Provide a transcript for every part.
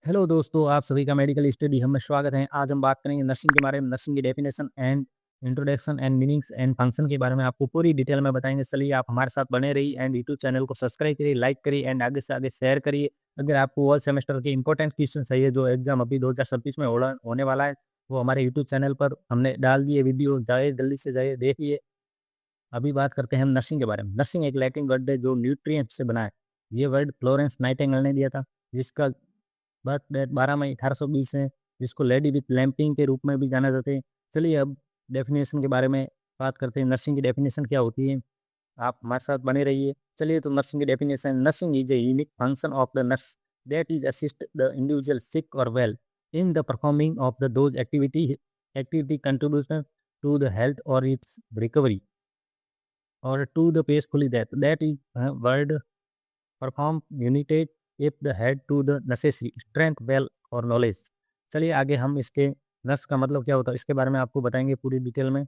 Hello दोस्तों, आप सभी का मेडिकल स्टडी हम में स्वागत है। आज हम बात करेंगे नर्सिंग के बारे में, नर्सिंग की definition and introduction and meanings and function के बारे में आपको पूरी डिटेल में बताएंगे। चलिए आप हमारे साथ बने रहिए एंड यूट्यूब चैनल को सब्सक्राइब करिए, लाइक करिए एंड आगे से आगे शेयर करिए। अगर आपको ऑल सेमेस्टर के इंपॉर्टेंट क्वेश्चन चाहिए जो एग्जाम अभी 2026 में होने वाला है, वो हमारे यूट्यूब चैनल पर हमने डाल दिए वीडियो, जाए जल्दी से जाइए देखिए। अभी बात करते हैं हम नर्सिंग के बारे में। नर्सिंग एक लैटिन वर्ड है जो न्यूट्रिएंट से बना है। ये वर्ड फ्लोरेंस नाइटिंगेल ने दिया था, जिसका बर्थ डेट 12 मई 1820 है, जिसको लेडी विथ लैंपिंग के रूप में भी जाना जाता है। चलिए अब डेफिनेशन के बारे में बात करते हैं। नर्सिंग की डेफिनेशन क्या होती है, आप हमारे साथ बने रहिए। चलिए तो नर्सिंग की definition: nursing is a unique function of the nurse that is assist the individual sick और well in the performing of the those activity contribution to the health और its recovery or to the peacefully death. That is word perform united if the head to the necessary strength, well or knowledge. चलिए आगे हम इसके nurse का मतलब क्या होता है इसके बारे में आपको बताएंगे पूरी डिटेल में।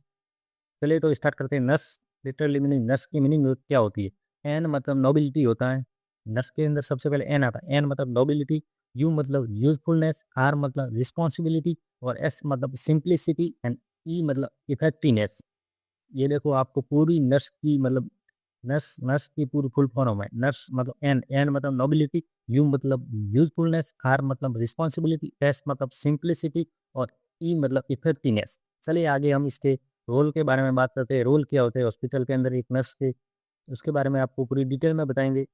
चलिए तो स्टार्ट करते हैं। नर्स लिटरली मीनिंग, नर्स की मीनिंग क्या होती है? एन मतलब नोबिलिटी होता है। नर्स के अंदर सबसे पहले एन आता है। एन मतलब नोबिलिटी, यू मतलब यूजफुलनेस, आर मतलब रिस्पॉन्सिबिलिटी और एस मतलब सिंप्लिसिटी एंड ई मतलब इफेक्टिवनेस। ये देखो आपको पूरी नर्स की मतलब नर्स नर्स की पूरी फुल फॉर्म है। नर्स मतलब एन, एन मतलब नोबिलिटी, यू मतलब यूजफुलनेस, आर मतलब रिस्पॉन्सिबिलिटी, एस मतलब सिंप्लिसिटी और ई मतलब इफेक्टिवनेस। चलिए आगे हम इसके रोल के बारे में बात करते हैं। रोल क्या होते हैं हॉस्पिटल के अंदर एक नर्स के, उसके बारे में आपको पूरी डिटेल में बताएंगे।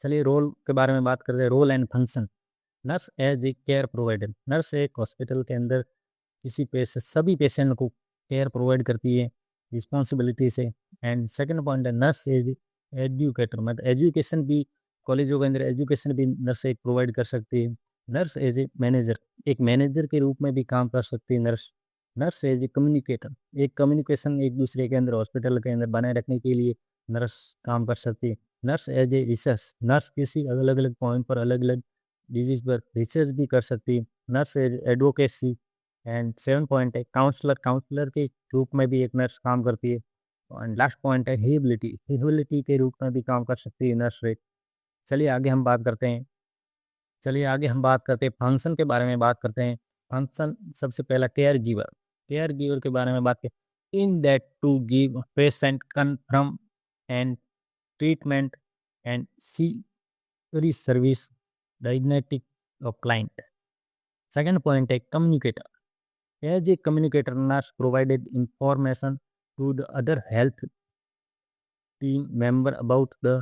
चलिए रोल के बारे में बात करते हैं। Role and function: nurse as a care provider. Nurse एक हॉस्पिटल के अंदर किसी पेशेंट, सभी पेशेंट को केयर प्रोवाइड करती है रिस्पॉन्सिबिलिटी से। एंड सेकंड पॉइंट है नर्स एज एजुकेटर, मतलब एजुकेशन भी, कॉलेजों के अंदर एजुकेशन भी नर्स एक प्रोवाइड कर सकती है। नर्स एज ए मैनेजर, एक मैनेजर के रूप में भी काम कर सकती है nurse. Nurse as a communicator, एक कम्युनिकेशन एक दूसरे के अंदर हॉस्पिटल के अंदर बनाए रखने के लिए नर्स काम कर सकती है। Nurse as a research, nurse किसी अलग अलग पॉइंट पर अलग अलग डिजीज पर रिसर्च भी कर सकती है। Nurse as advocacy. And 7 point है काउंसलर, काउंसलर के रूप में भी एक नर्स काम करती है। एंड लास्ट पॉइंट है हीबिलिटी, हीबिलिटी के रूप में भी काम कर सकती है नर्स एक। चलिए आगे हम बात करते हैं। चलिए आगे हम बात करते हैं फंक्शन के बारे में बात करते हैं। फंक्शन सबसे पहला केयर गिवर, केयर गिवर के बारे में बात करें। In that to give patient confirm and treatment and see service diagnostic of client. Second point है communicator. As a communicator, nurse provided information to the other health team member about the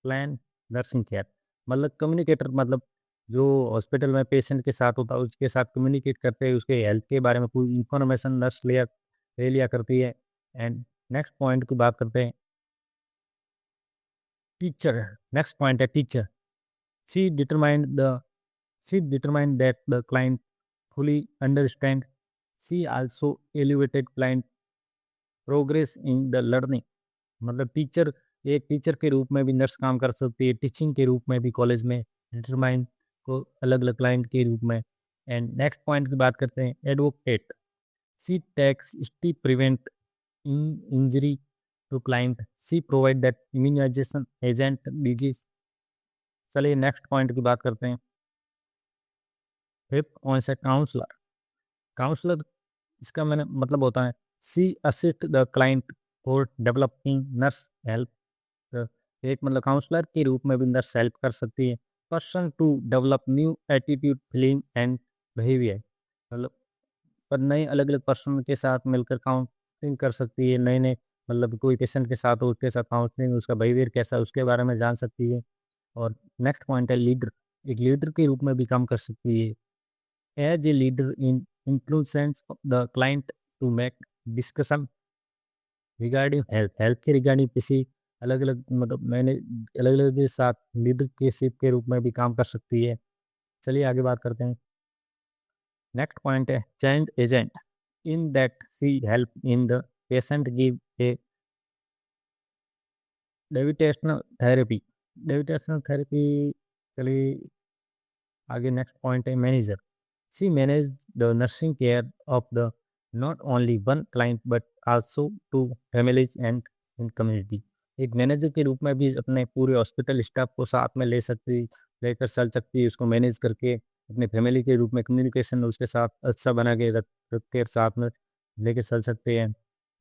plan nursing care। मतलब communicator मतलब जो hospital में patient के साथ होता है उसके साथ कम्युनिकेट करते हैं, उसके हेल्थ के बारे में पूरी इंफॉर्मेशन नर्स ले लिया करती है। एंड नेक्स्ट पॉइंट की बात करते हैं टीचर। नेक्स्ट पॉइंट है teacher. She determined the she determined that the client fully understand। She also elevated client progress in the learning. मतलब टीचर, एक टीचर के रूप में भी नर्स काम कर सकती है, टीचिंग के रूप में भी कॉलेज में, डिटरमाइन को अलग अलग क्लाइंट के रूप में। एंड नेक्स्ट पॉइंट की बात करते हैं advocate. She takes steps prevent injury to client, she provide that immunization against disease. चलिए नेक्स्ट पॉइंट की बात करते हैं। फिफ्थ पॉइंट है काउंसलर। काउंसलर इसका मैंने मतलब होता है she assist the client for developing nurse help. एक मतलब काउंसलर के रूप में भी नर्स हेल्प कर सकती है person to develop new attitude feeling and behaviour. मतलब पर नए अलग अलग पर्सन के साथ मिलकर काउंसलिंग कर सकती है। नए नए मतलब कोई पेशेंट के साथ हो उसके साथ काउंसलिंग, उसका बिहेवियर कैसा है उसके बारे में जान सकती है। और नेक्स्ट पॉइंट है लीडर। एक लीडर के रूप में भी काम कर सकती है। As a leader in influence the client to make discussion regarding health, health के रिगार्डिंग किसी अलग अलग मतलब मैंने अलग अलग के साथ लीडरशिप के रूप में भी काम कर सकती है। चलिए आगे बात करते हैं। नेक्स्ट पॉइंट है change agent. In that she help in the patient give a diversional therapy, diversional therapy. चलिए आगे नेक्स्ट पॉइंट है manager. She manage the nursing care of the not only one client but also to families and in community. एक manager के रूप में भी अपने पूरे हॉस्पिटल स्टाफ को साथ में ले सकती लेकर चल सकती है, उसको मैनेज करके अपने फैमिली के रूप में कम्युनिकेशन उसके साथ अच्छा बना के रख के साथ में लेके चल सकते हैं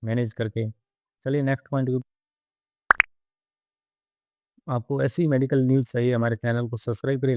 मैनेज करके। चलिए नेक्स्ट पॉइंट, आपको ऐसी मेडिकल न्यूज़ चाहिए हमारे चैनल को सब्सक्राइब करिए।